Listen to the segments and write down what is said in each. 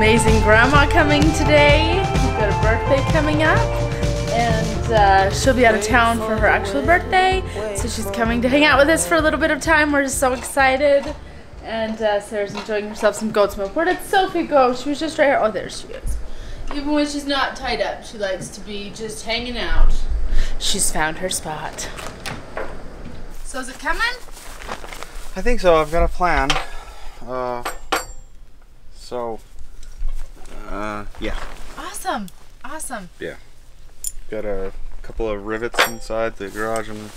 amazing grandma coming today. We've got a birthday coming up, and she'll be out of town for her actual birthday, so she's coming to hang out with us for a little bit of time. We're just so excited, and Sarah's enjoying herself some goat's milk. Where did Sophie go? She was just right here. Oh, there she is. Even when she's not tied up, she likes to be just hanging out. She's found her spot. So is it coming? I think so. I've got a plan. Yeah. Awesome. Awesome. Yeah. Got a couple of rivets inside the garage and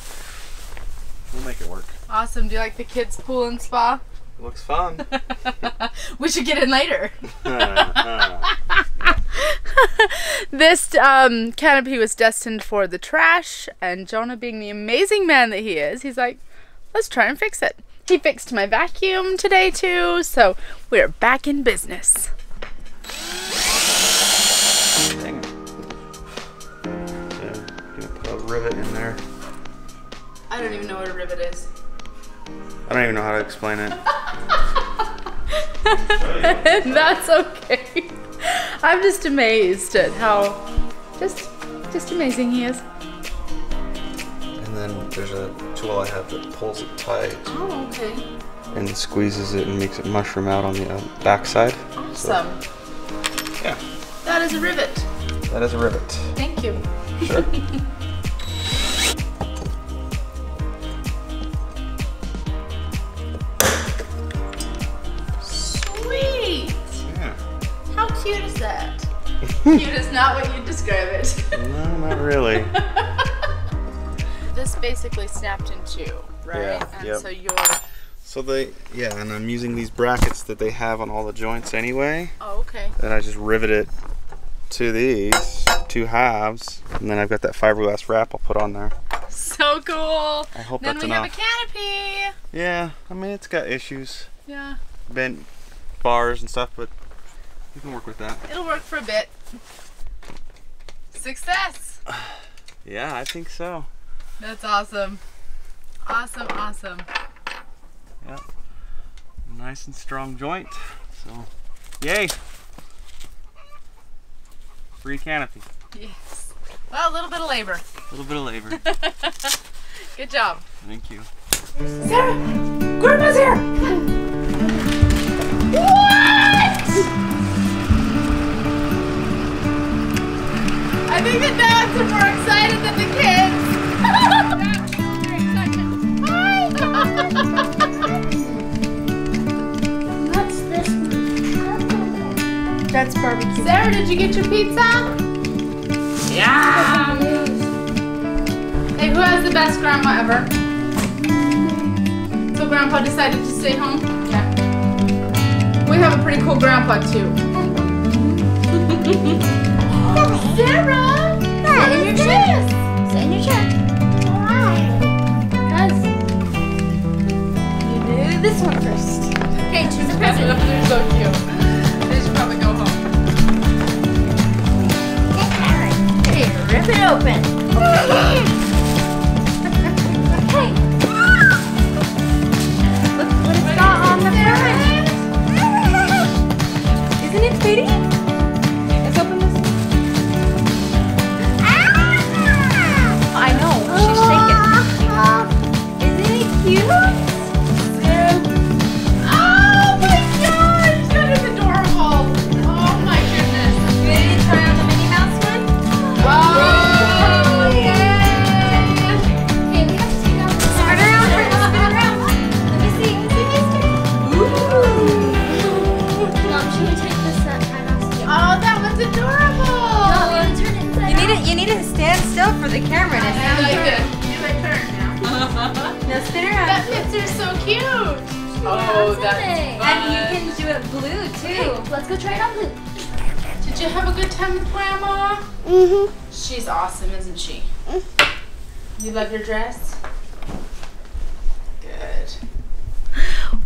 we'll make it work. Awesome. Do you like the kids' pool and spa? Looks fun. We should get in later. This canopy was destined for the trash, and Jonah, being the amazing man that he is, he's like, let's try and fix it. He fixed my vacuum today too, so we're back in business. Dang it. So, gonna put a rivet in there. I don't even know what a rivet is. I don't even know how to explain it. That's okay. I'm just amazed at how just amazing he is. And then there's a tool I have that pulls it tight. Oh, okay. And squeezes it and makes it mushroom out on the back side. Awesome. So, yeah. That is a rivet. That is a rivet. Thank you. Sure. Sweet. Yeah. How cute is that? Cute is not what you describe it. No, not really. This basically snapped in two, right? Yeah, And yep. so you're... So and I'm using these brackets that they have on all the joints anyway. Oh, okay. And I just rivet it to these two halves, and then I've got that fiberglass wrap I'll put on there. So cool. I hope then that's we enough. have a canopy. Yeah, I mean it's got issues. Yeah. Bent bars and stuff, but you can work with that. It'll work for a bit. Success. Yeah, I think so. That's awesome. Awesome, awesome. Yep. Nice and strong joint. So, yay. Free canopy. Yes. Well, a little bit of labor. A little bit of labor. Good job. Thank you. Sarah! Grandma's here! What? I think the dogs are more excited than the kids. What's this one? That's barbecue. Sarah, did you get your pizza? Yeah! Hey, who has the best grandma ever? So grandpa decided to stay home? Yeah. We have a pretty cool grandpa too. Sarah! Yeah, in your chair. Sit in your chair. Why? Because you do this one first. Okay, choose a present. They're so cute. They should probably go home. Okay, rip it open. Hey! Look what it's got on the front. Isn't it pretty? Let's open this. I know, she's shaking. Isn't it cute? Oh my gosh, that is adorable. Oh my goodness. You ready to try on the Minnie Mouse one? Oh, yeah. Okay, we have to take out the spin around first. Spin around. Let me see. Mom, should we take this right off? Oh, that was adorable. No, we turn it inside out. You need to stand still for the camera to I like it. Do my turn now. No, spin around. That picture's so cute. Oh, that's something. fun. And you can do it blue too. Okay, let's go try it on blue. Did you have a good time with Grandma? Mm-hmm. She's awesome, isn't she? You love your dress? Good.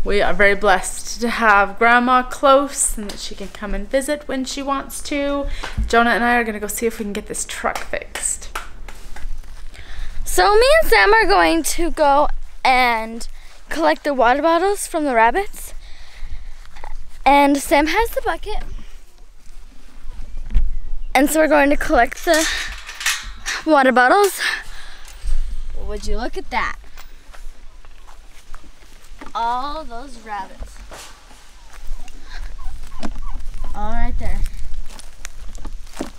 We are very blessed to have Grandma close and that she can come and visit when she wants to. Jonah and I are going to go see if we can get this truck fixed. So me and Sam are going to go and collect the water bottles from the rabbits. And Sam has the bucket. And so we're going to collect the water bottles. Would you look at that? All those rabbits. All right there.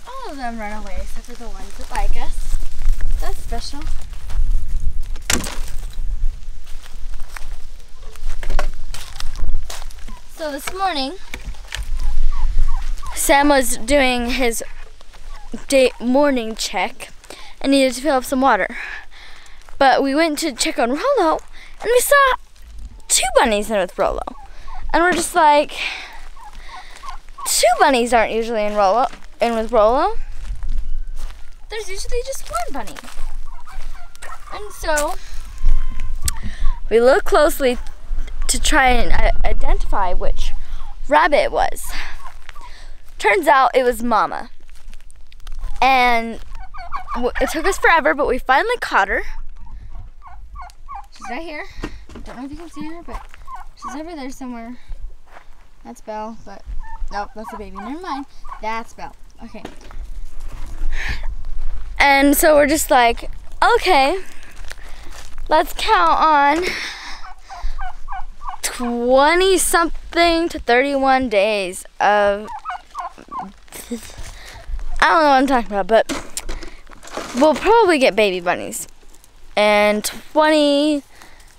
All of them run away except for the ones that like us. That's special. So this morning, Sam was doing his morning check and needed to fill up some water. But we went to check on Rollo and we saw 2 bunnies in with Rollo. And we're just like, 2 bunnies aren't usually in with Rollo. There's usually just 1 bunny. And so we looked closely to try and identify which rabbit it was. Turns out it was Mama. And it took us forever, but we finally caught her. She's right here. Don't know if you can see her, but she's over there somewhere. That's Belle, but nope, that's the baby. Never mind. That's Belle. Okay. And so we're just like, okay, let's count on 20 something to 31 days of, I don't know what I'm talking about, but we'll probably get baby bunnies. And 20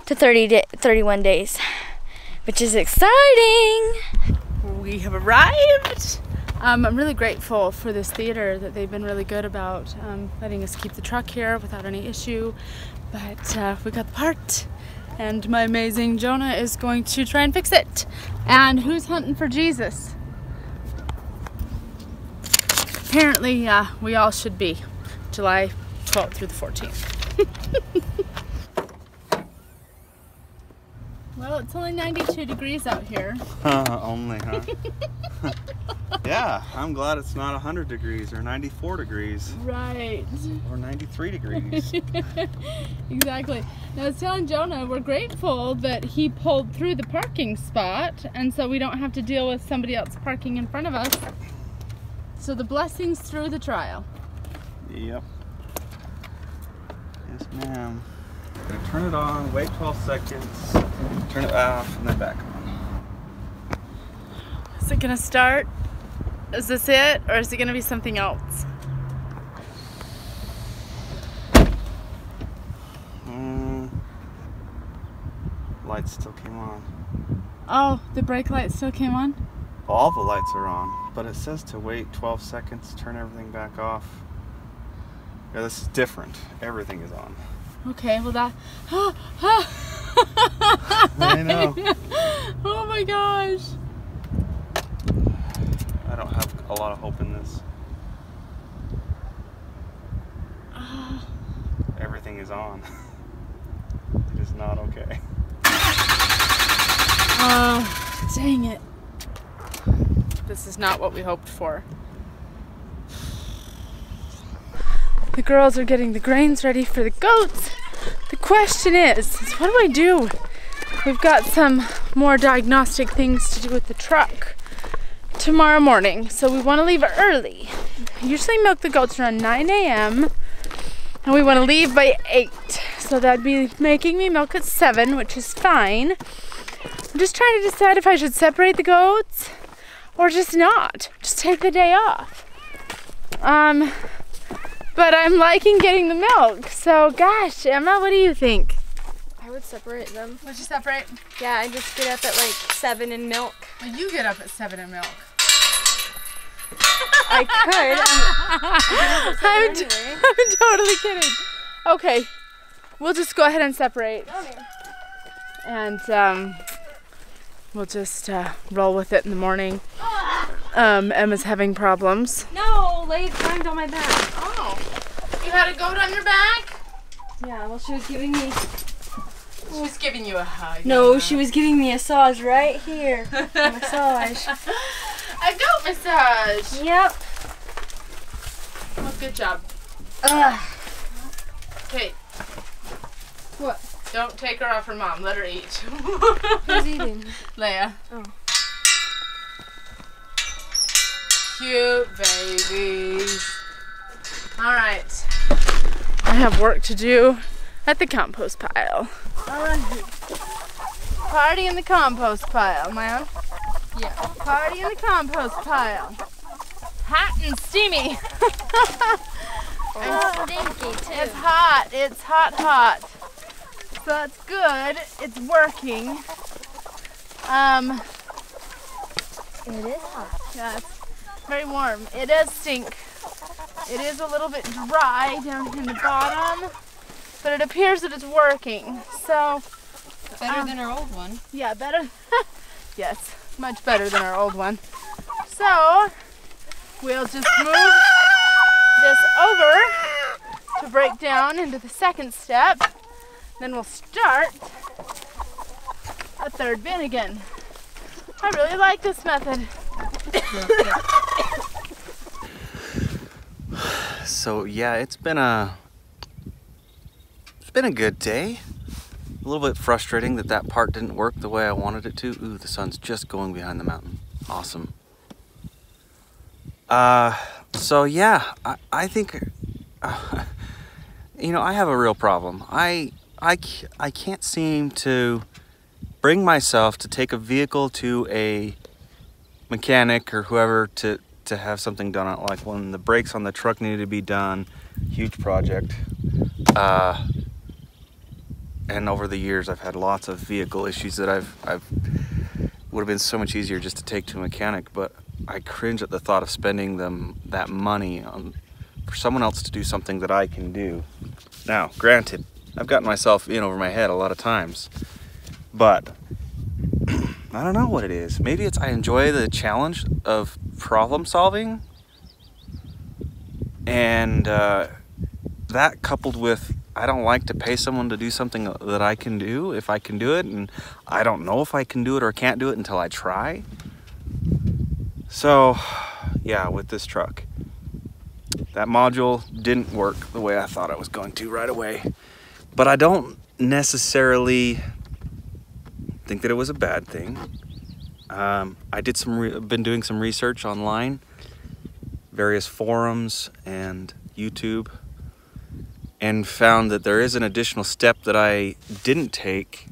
to 31 days, which is exciting. We have arrived. I'm really grateful for this theater that they've been really good about letting us keep the truck here without any issue. But we got the part, and my amazing Jonah is going to try and fix it. And who's hunting for Jesus? Apparently, we all should be. July 12th through the 14th. Well, it's only 92 degrees out here. Only, huh? Yeah, I'm glad it's not 100 degrees or 94 degrees. Right. Or 93 degrees. Exactly. Now I was telling Jonah we're grateful that he pulled through the parking spot, and so we don't have to deal with somebody else parking in front of us. So the blessings through the trial. Yep. Yes, ma'am. Gonna turn it on, wait 12 seconds, turn it off, and then back on. Is it gonna start? Is this it, or is it gonna be something else? Lights still came on. Oh, the brake light still came on? All the lights are on, but it says to wait 12 seconds, turn everything back off. Yeah, this is different. Everything is on. Okay, well that... I know. Oh my gosh. I don't have a lot of hope in this. Everything is on. It is not okay. Oh, dang it. This is not what we hoped for. The girls are getting the grains ready for the goats. The question is what do I do? We've got some more diagnostic things to do with the truck tomorrow morning, so we want to leave early. I usually milk the goats around 9 a.m. and we want to leave by 8. So that'd be making me milk at 7, which is fine. I'm just trying to decide if I should separate the goats or just not. Just take the day off. But I'm liking getting the milk. So gosh, Emma, what do you think? I would separate them. Would you separate? Yeah, I just get up at like 7 and milk. Well, you get up at 7 and milk. I could. I'm totally kidding. Okay, we'll just go ahead and separate. And we'll just roll with it in the morning. Emma's having problems. No, Lay climbed on my back. Oh, you had a goat on your back? Yeah, well, she was giving me... She was giving you a hug. No, she was giving me a massage right here. A massage. A goat massage. Yep. Well, good job. Kate. What? Don't take her off her mom. Let her eat. Who's eating? Leia. Oh. cute babies. Alright. I have work to do at the compost pile. Alright. Party in the compost pile, man. Yeah. Party in the compost pile. Hot and steamy. And stinky too. It's hot. It's hot, hot. So that's good. It's working. It is hot. Yeah, it's very warm. It does stink. It is a little bit dry down in the bottom, but it appears that it's working. So Better than our old one. yeah, better. Yes, much better than our old one. So we'll just move this over to break down into the second step. Then we'll start a third bin again. I really like this method. So yeah, it's been a good day. A little bit frustrating that part didn't work the way I wanted it to. Ooh, the sun's just going behind the mountain. Awesome. So yeah, I think you know, I have a real problem. I can't seem to bring myself to take a vehicle to a mechanic or whoever to have something done on it. Like when the brakes on the truck needed to be done, huge project. And over the years, I've had lots of vehicle issues that I've would have been so much easier just to take to a mechanic, but I cringe at the thought of spending that money for someone else to do something that I can do. Now, granted, I've gotten myself in over my head a lot of times, but I don't know what it is. Maybe it's I enjoy the challenge of problem solving, and that coupled with I don't like to pay someone to do something that I can do if I can do it, and I don't know if I can do it or can't do it until I try. So yeah, with this truck, that module didn't work the way I thought it was going to right away, but I don't necessarily think that it was a bad thing. I did been doing some research online, various forums and YouTube, and found that there is an additional step that I didn't take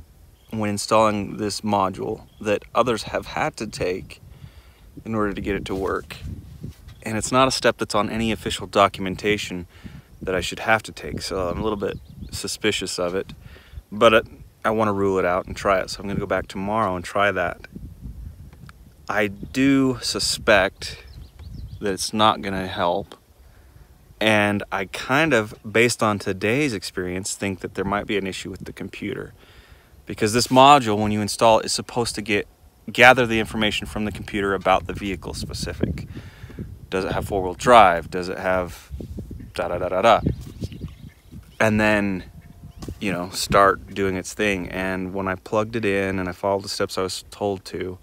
when installing this module that others have had to take in order to get it to work. And it's not a step that's on any official documentation that I should have to take, so I'm a little bit suspicious of it, but I want to rule it out and try it, so I'm going to go back tomorrow and try that. I do suspect that it's not going to help, and I kind of, based on today's experience, think that there might be an issue with the computer, because this module, when you install it, is supposed to gather the information from the computer about the vehicle specific. Does it have four-wheel drive? Does it have da-da-da-da-da? And then, you know, start doing its thing. And when I plugged it in and I followed the steps I was told to,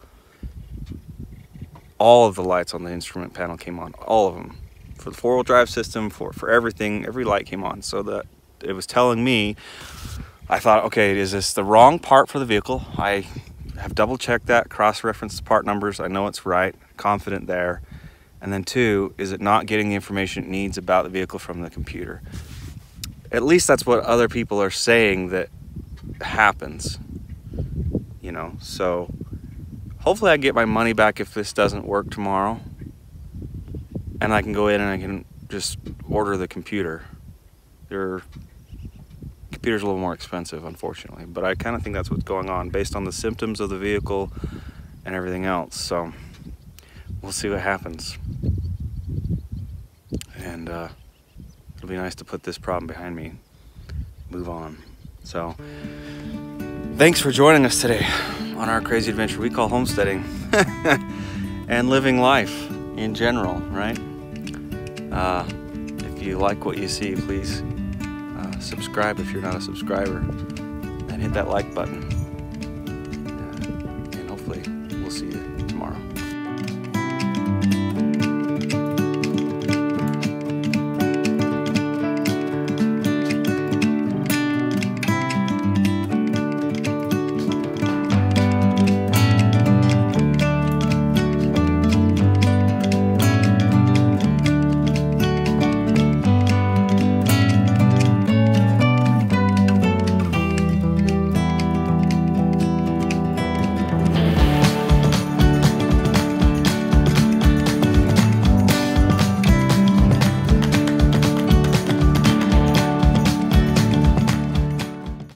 all of the lights on the instrument panel came on, all of them. For the four-wheel drive system, for everything, every light came on. So that it was telling me, I thought, okay, is this the wrong part for the vehicle? I have double-checked that, cross-referenced the part numbers, I know it's right, confident there. And then two, is it not getting the information it needs about the vehicle from the computer? At least that's what other people are saying that happens, you know. So hopefully I get my money back if this doesn't work tomorrow, and I can go in and I can just order the computer. Their computer's a little more expensive, unfortunately, but I kind of think that's what's going on based on the symptoms of the vehicle and everything else. So we'll see what happens, and it'll be nice to put this problem behind me, move on. So thanks for joining us today on our crazy adventure we call homesteading and living life in general, right? If you like what you see, please subscribe if you're not a subscriber, and hit that like button, and hopefully we'll see you tomorrow.